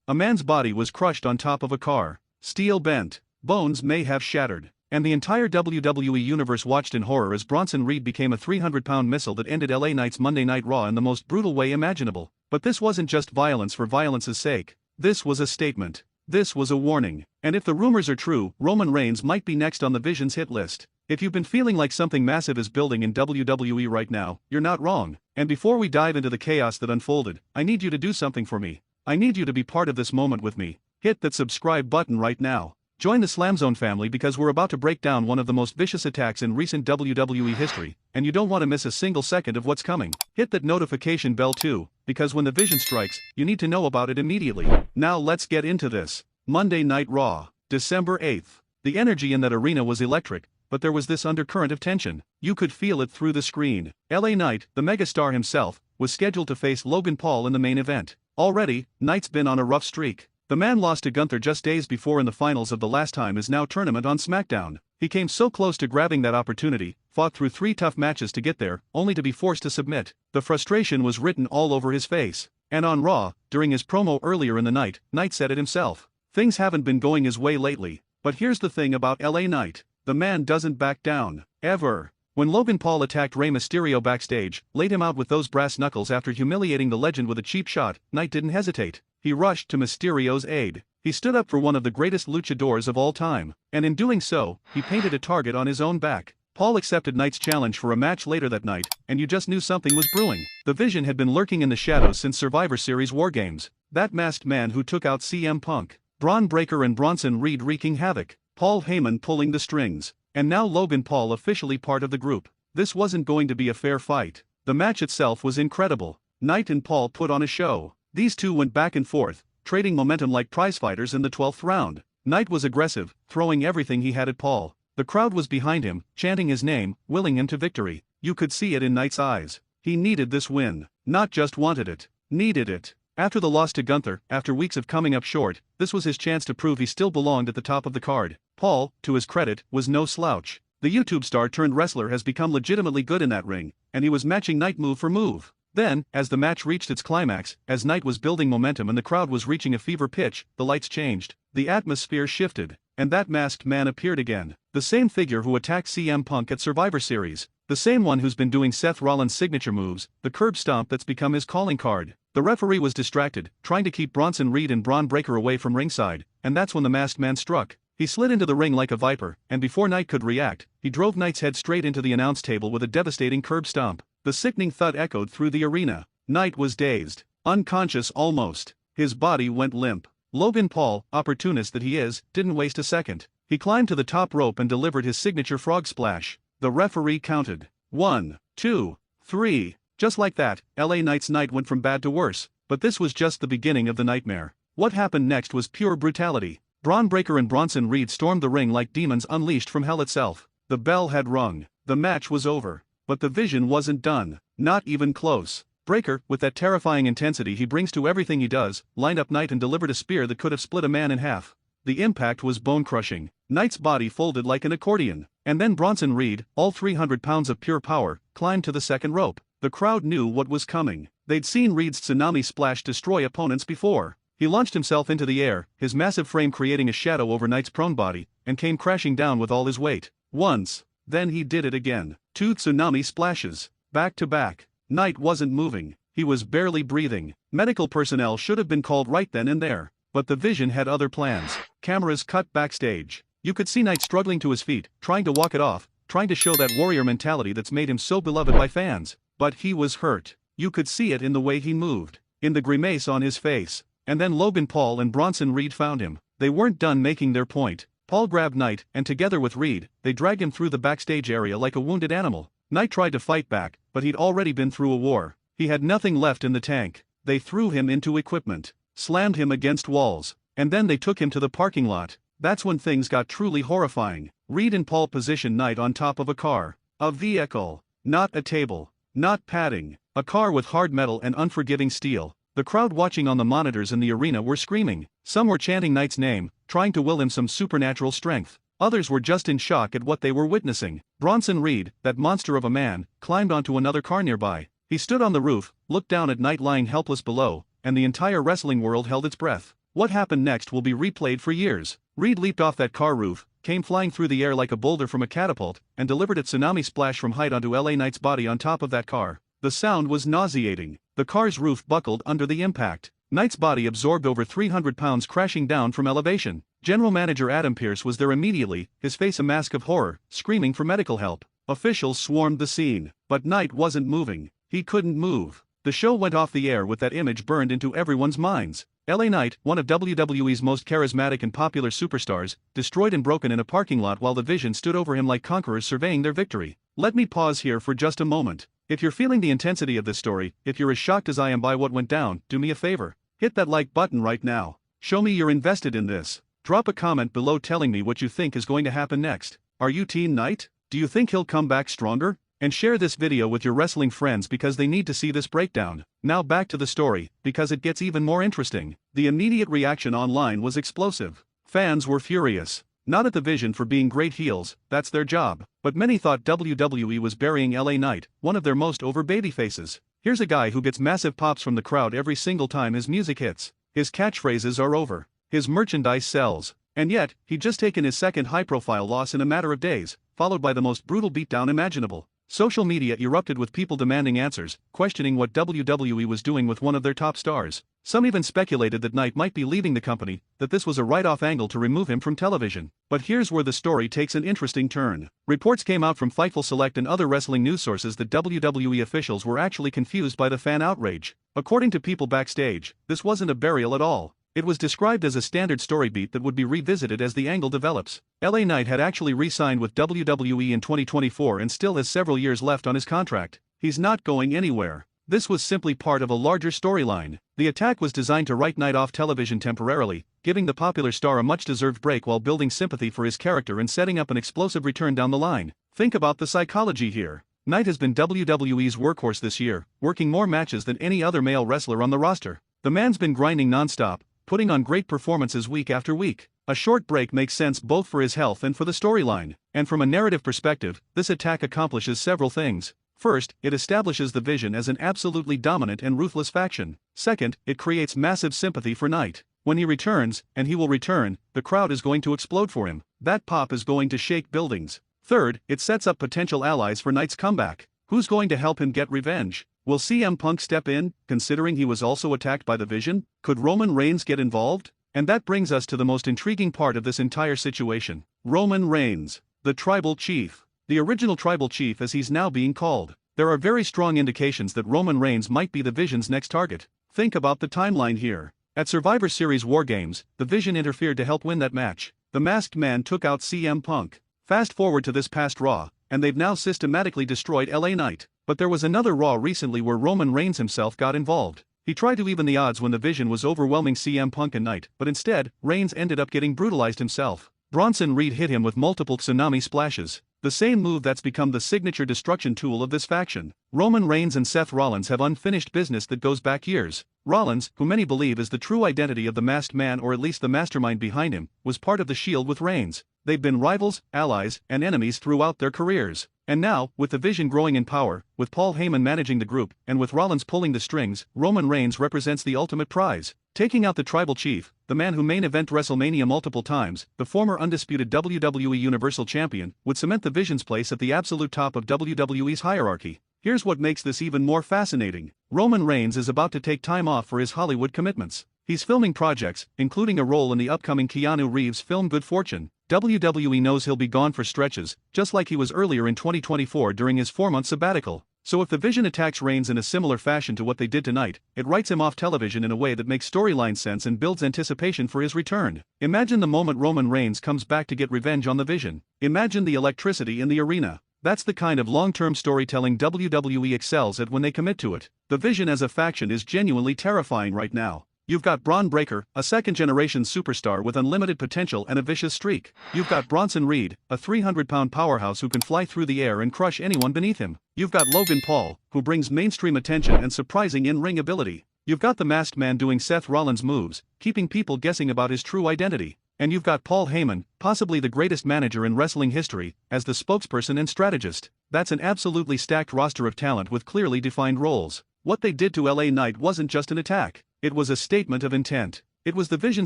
A man's body was crushed on top of a car. Steel bent. Bones may have shattered. And the entire WWE universe watched in horror as Bronson Reed became a 300-pound missile that ended LA Knight's Monday Night Raw in the most brutal way imaginable. But this wasn't just violence for violence's sake. This was a statement. This was a warning. And if the rumors are true, Roman Reigns might be next on the Vision's hit list. If you've been feeling like something massive is building in WWE right now, you're not wrong. And before we dive into the chaos that unfolded, I need you to do something for me. I need you to be part of this moment with me. Hit that subscribe button right now. Join the SLAMZONE family because we're about to break down one of the most vicious attacks in recent WWE history, and you don't want to miss a single second of what's coming. Hit that notification bell too, because when the Vision strikes, you need to know about it immediately. Now let's get into this. Monday Night Raw, December 8th. The energy in that arena was electric, but there was this undercurrent of tension. You could feel it through the screen. LA Knight, the megastar himself, was scheduled to face Logan Paul in the main event. Already, Knight's been on a rough streak. The man lost to Gunther just days before in the finals of the last time his now tournament on SmackDown. He came so close to grabbing that opportunity, fought through 3 tough matches to get there, only to be forced to submit. The frustration was written all over his face. And on Raw, during his promo earlier in the night, Knight said it himself. Things haven't been going his way lately. But here's the thing about LA Knight. The man doesn't back down. Ever. When Logan Paul attacked Rey Mysterio backstage, laid him out with those brass knuckles after humiliating the legend with a cheap shot, Knight didn't hesitate. He rushed to Mysterio's aid. He stood up for one of the greatest luchadors of all time, and in doing so, he painted a target on his own back. Paul accepted Knight's challenge for a match later that night, and you just knew something was brewing. The Vision had been lurking in the shadows since Survivor Series wargames. That masked man who took out CM Punk, Braun Breaker and Bronson Reed wreaking havoc, Paul Heyman pulling the strings, and now Logan Paul officially part of the group. This wasn't going to be a fair fight. The match itself was incredible. Knight and Paul put on a show. These two went back and forth, trading momentum like prizefighters in the 12th round. Knight was aggressive, throwing everything he had at Paul. The crowd was behind him, chanting his name, willing him to victory. You could see it in Knight's eyes. He needed this win. Not just wanted it. Needed it. After the loss to Gunther, after weeks of coming up short, this was his chance to prove he still belonged at the top of the card. Paul, to his credit, was no slouch. The YouTube star turned wrestler has become legitimately good in that ring, and he was matching Knight move for move. Then, as the match reached its climax, as Knight was building momentum and the crowd was reaching a fever pitch, the lights changed, the atmosphere shifted, and that masked man appeared again. The same figure who attacked CM Punk at Survivor Series. The same one who's been doing Seth Rollins' signature moves, the curb stomp that's become his calling card. The referee was distracted, trying to keep Bronson Reed and Braun Breaker away from ringside, and that's when the masked man struck. He slid into the ring like a viper, and before Knight could react, he drove Knight's head straight into the announce table with a devastating curb stomp. The sickening thud echoed through the arena. Knight was dazed, unconscious almost. His body went limp. Logan Paul, opportunist that he is, didn't waste a second. He climbed to the top rope and delivered his signature frog splash. The referee counted. 1, 2, 3. Just like that, LA Knight's night went from bad to worse. But this was just the beginning of the nightmare. What happened next was pure brutality. Braun Breaker and Bronson Reed stormed the ring like demons unleashed from hell itself. The bell had rung. The match was over. But the Vision wasn't done. Not even close. Breaker, with that terrifying intensity he brings to everything he does, lined up Knight and delivered a spear that could have split a man in half. The impact was bone-crushing. Knight's body folded like an accordion. And then Bronson Reed, all 300 pounds of pure power, climbed to the second rope. The crowd knew what was coming. They'd seen Reed's tsunami splash destroy opponents before. He launched himself into the air, his massive frame creating a shadow over Knight's prone body, and came crashing down with all his weight. Once. Then he did it again. 2 tsunami splashes. Back to back. Knight wasn't moving. He was barely breathing. Medical personnel should have been called right then and there. But the Vision had other plans. Cameras cut backstage. You could see Knight struggling to his feet, trying to walk it off, trying to show that warrior mentality that's made him so beloved by fans. But he was hurt. You could see it in the way he moved. In the grimace on his face. And then Logan Paul and Bronson Reed found him. They weren't done making their point. Paul grabbed Knight, and together with Reed, they dragged him through the backstage area like a wounded animal. Knight tried to fight back, but he'd already been through a war. He had nothing left in the tank. They threw him into equipment, slammed him against walls, and then they took him to the parking lot. That's when things got truly horrifying. Reed and Paul positioned Knight on top of a car. A vehicle. Not a table. Not padding. A car with hard metal and unforgiving steel. The crowd watching on the monitors in the arena were screaming. Some were chanting Knight's name, trying to will him some supernatural strength. Others were just in shock at what they were witnessing. Bronson Reed, that monster of a man, climbed onto another car nearby. He stood on the roof, looked down at Knight lying helpless below, and the entire wrestling world held its breath. What happened next will be replayed for years. Reed leaped off that car roof, came flying through the air like a boulder from a catapult, and delivered a tsunami splash from height onto LA Knight's body on top of that car. The sound was nauseating. The car's roof buckled under the impact. Knight's body absorbed over 300 pounds, crashing down from elevation. General Manager Adam Pearce was there immediately, his face a mask of horror, screaming for medical help. Officials swarmed the scene, but Knight wasn't moving. He couldn't move. The show went off the air with that image burned into everyone's minds. LA Knight, one of WWE's most charismatic and popular superstars, destroyed and broken in a parking lot while the Vision stood over him like conquerors surveying their victory. Let me pause here for just a moment. If you're feeling the intensity of this story, if you're as shocked as I am by what went down, do me a favor. Hit that like button right now. Show me you're invested in this. Drop a comment below telling me what you think is going to happen next. Are you Team Knight? Do you think he'll come back stronger? And share this video with your wrestling friends because they need to see this breakdown. Now back to the story, because it gets even more interesting. The immediate reaction online was explosive. Fans were furious. Not at the Vision for being great heels, that's their job, but many thought WWE was burying LA Knight, one of their most over babyfaces. Here's a guy who gets massive pops from the crowd every single time his music hits. His catchphrases are over. His merchandise sells. And yet, he'd just taken his second high-profile loss in a matter of days, followed by the most brutal beatdown imaginable. Social media erupted with people demanding answers, questioning what WWE was doing with one of their top stars. Some even speculated that Knight might be leaving the company, that this was a write-off angle to remove him from television. But here's where the story takes an interesting turn. Reports came out from Fightful Select and other wrestling news sources that WWE officials were actually confused by the fan outrage. According to people backstage, this wasn't a burial at all. It was described as a standard story beat that would be revisited as the angle develops. LA Knight had actually re-signed with WWE in 2024 and still has several years left on his contract. He's not going anywhere. This was simply part of a larger storyline. The attack was designed to write Knight off television temporarily, giving the popular star a much-deserved break while building sympathy for his character and setting up an explosive return down the line. Think about the psychology here. Knight has been WWE's workhorse this year, working more matches than any other male wrestler on the roster. The man's been grinding non-stop, putting on great performances week after week. A short break makes sense both for his health and for the storyline. And from a narrative perspective, this attack accomplishes several things. First, it establishes the Vision as an absolutely dominant and ruthless faction. Second, it creates massive sympathy for Knight. When he returns, and he will return, the crowd is going to explode for him. That pop is going to shake buildings. Third, it sets up potential allies for Knight's comeback. Who's going to help him get revenge? Will CM Punk step in, considering he was also attacked by the Vision? Could Roman Reigns get involved? And that brings us to the most intriguing part of this entire situation. Roman Reigns, the Tribal Chief. The original Tribal Chief as he's now being called. There are very strong indications that Roman Reigns might be the Vision's next target. Think about the timeline here. At Survivor Series wargames, the Vision interfered to help win that match. The Masked Man took out CM Punk. Fast forward to this past Raw, and they've now systematically destroyed LA Knight. But there was another Raw recently where Roman Reigns himself got involved. He tried to even the odds when the Vision was overwhelming CM Punk and Knight, but instead, Reigns ended up getting brutalized himself. Bronson Reed hit him with multiple tsunami splashes. The same move that's become the signature destruction tool of this faction. Roman Reigns and Seth Rollins have unfinished business that goes back years. Rollins, who many believe is the true identity of the Masked Man or at least the mastermind behind him, was part of the Shield with Reigns. They've been rivals, allies, and enemies throughout their careers. And now, with the Vision growing in power, with Paul Heyman managing the group, and with Rollins pulling the strings, Roman Reigns represents the ultimate prize. Taking out the Tribal Chief, the man who main event WrestleMania multiple times, the former undisputed WWE Universal Champion, would cement the Vision's place at the absolute top of WWE's hierarchy. Here's what makes this even more fascinating. Roman Reigns is about to take time off for his Hollywood commitments. He's filming projects, including a role in the upcoming Keanu Reeves film Good Fortune. WWE knows he'll be gone for stretches, just like he was earlier in 2024 during his 4-month sabbatical. So if the Vision attacks Reigns in a similar fashion to what they did tonight, it writes him off television in a way that makes storyline sense and builds anticipation for his return. Imagine the moment Roman Reigns comes back to get revenge on the Vision. Imagine the electricity in the arena. That's the kind of long-term storytelling WWE excels at when they commit to it. The Vision as a faction is genuinely terrifying right now. You've got Braun Breaker, a second-generation superstar with unlimited potential and a vicious streak. You've got Bronson Reed, a 300-pound powerhouse who can fly through the air and crush anyone beneath him. You've got Logan Paul, who brings mainstream attention and surprising in-ring ability. You've got the Masked Man doing Seth Rollins moves, keeping people guessing about his true identity. And you've got Paul Heyman, possibly the greatest manager in wrestling history, as the spokesperson and strategist. That's an absolutely stacked roster of talent with clearly defined roles. What they did to LA Knight wasn't just an attack. It was a statement of intent. It was the Vision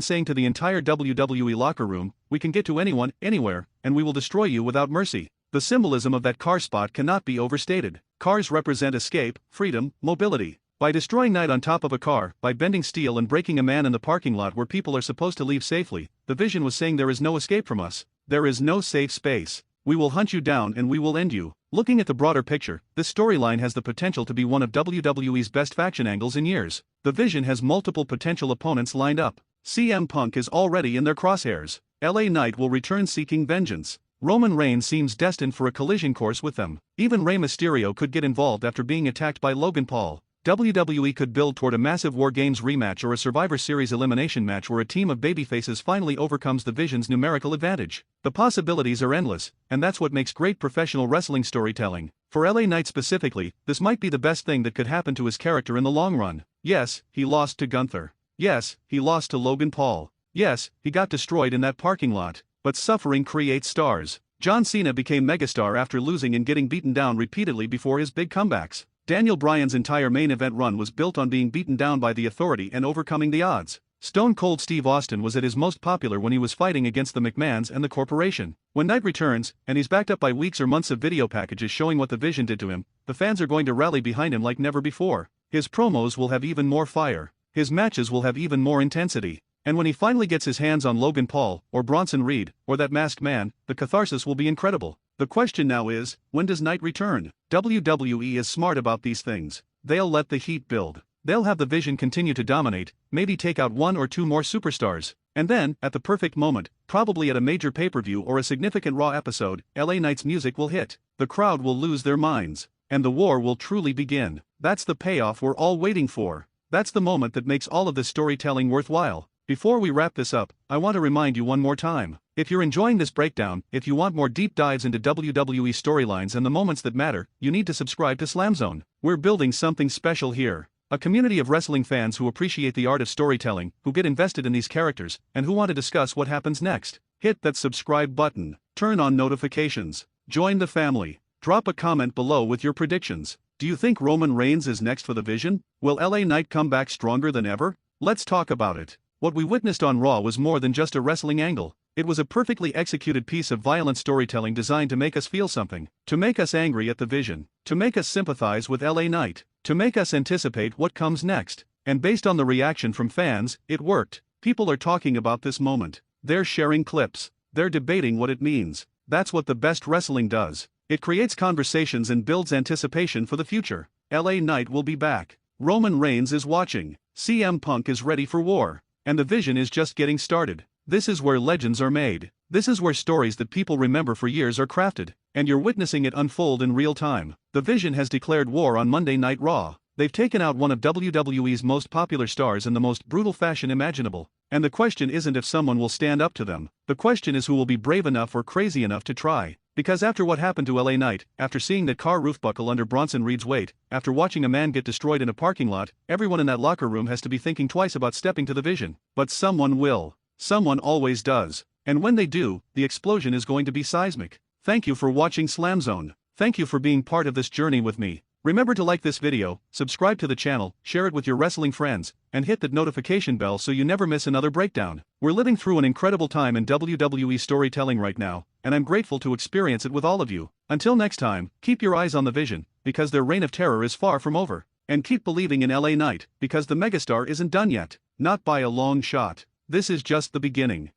saying to the entire WWE locker room, "We can get to anyone, anywhere, and we will destroy you without mercy." The symbolism of that car spot cannot be overstated. Cars represent escape, freedom, mobility. By destroying Knight on top of a car, by bending steel and breaking a man in the parking lot where people are supposed to leave safely, the Vision was saying there is no escape from us. There is no safe space. We will hunt you down and we will end you. Looking at the broader picture, this storyline has the potential to be one of WWE's best faction angles in years. The Vision has multiple potential opponents lined up. CM Punk is already in their crosshairs. LA Knight will return seeking vengeance. Roman Reigns seems destined for a collision course with them. Even Rey Mysterio could get involved after being attacked by Logan Paul. WWE could build toward a massive wargames rematch or a Survivor Series elimination match where a team of babyfaces finally overcomes the Vision's numerical advantage. The possibilities are endless, and that's what makes great professional wrestling storytelling. For LA Knight specifically, this might be the best thing that could happen to his character in the long run. Yes, he lost to Gunther. Yes, he lost to Logan Paul. Yes, he got destroyed in that parking lot. But suffering creates stars. John Cena became megastar after losing and getting beaten down repeatedly before his big comebacks. Daniel Bryan's entire main event run was built on being beaten down by the Authority and overcoming the odds. Stone Cold Steve Austin was at his most popular when he was fighting against the McMahons and the Corporation. When Knight returns, and he's backed up by weeks or months of video packages showing what the Vision did to him, the fans are going to rally behind him like never before. His promos will have even more fire. His matches will have even more intensity. And when he finally gets his hands on Logan Paul, or Bronson Reed, or that masked man, the catharsis will be incredible. The question now is, when does Knight return? WWE is smart about these things. They'll let the heat build. They'll have the Vision continue to dominate, maybe take out one or two more superstars. And then, at the perfect moment, probably at a major pay-per-view or a significant Raw episode, LA Knight's music will hit. The crowd will lose their minds. And the war will truly begin. That's the payoff we're all waiting for. That's the moment that makes all of this storytelling worthwhile. Before we wrap this up, I want to remind you one more time. If you're enjoying this breakdown, if you want more deep dives into WWE storylines and the moments that matter, you need to subscribe to SLAMZONE. We're building something special here. A community of wrestling fans who appreciate the art of storytelling, who get invested in these characters, and who want to discuss what happens next. Hit that subscribe button. Turn on notifications. Join the family. Drop a comment below with your predictions. Do you think Roman Reigns is next for the Vision? Will LA Knight come back stronger than ever? Let's talk about it. What we witnessed on Raw was more than just a wrestling angle. It was a perfectly executed piece of violent storytelling designed to make us feel something, to make us angry at the Vision, to make us sympathize with LA Knight, to make us anticipate what comes next. And based on the reaction from fans, it worked. People are talking about this moment. They're sharing clips. They're debating what it means. That's what the best wrestling does. It creates conversations and builds anticipation for the future. LA Knight will be back. Roman Reigns is watching. CM Punk is ready for war. And the Vision is just getting started. This is where legends are made. This is where stories that people remember for years are crafted. And you're witnessing it unfold in real time. The Vision has declared war on Monday Night Raw. They've taken out one of WWE's most popular stars in the most brutal fashion imaginable. And the question isn't if someone will stand up to them. The question is who will be brave enough or crazy enough to try. Because after what happened to LA Knight, after seeing that car roof buckle under Bronson Reed's weight, after watching a man get destroyed in a parking lot, everyone in that locker room has to be thinking twice about stepping to the Vision. But someone will. Someone always does. And when they do, the explosion is going to be seismic. Thank you for watching SLAMZONE. Thank you for being part of this journey with me. Remember to like this video, subscribe to the channel, share it with your wrestling friends, and hit that notification bell so you never miss another breakdown. We're living through an incredible time in WWE storytelling right now, and I'm grateful to experience it with all of you. Until next time, keep your eyes on the Vision, because their reign of terror is far from over. And keep believing in LA Knight, because the megastar isn't done yet. Not by a long shot. This is just the beginning.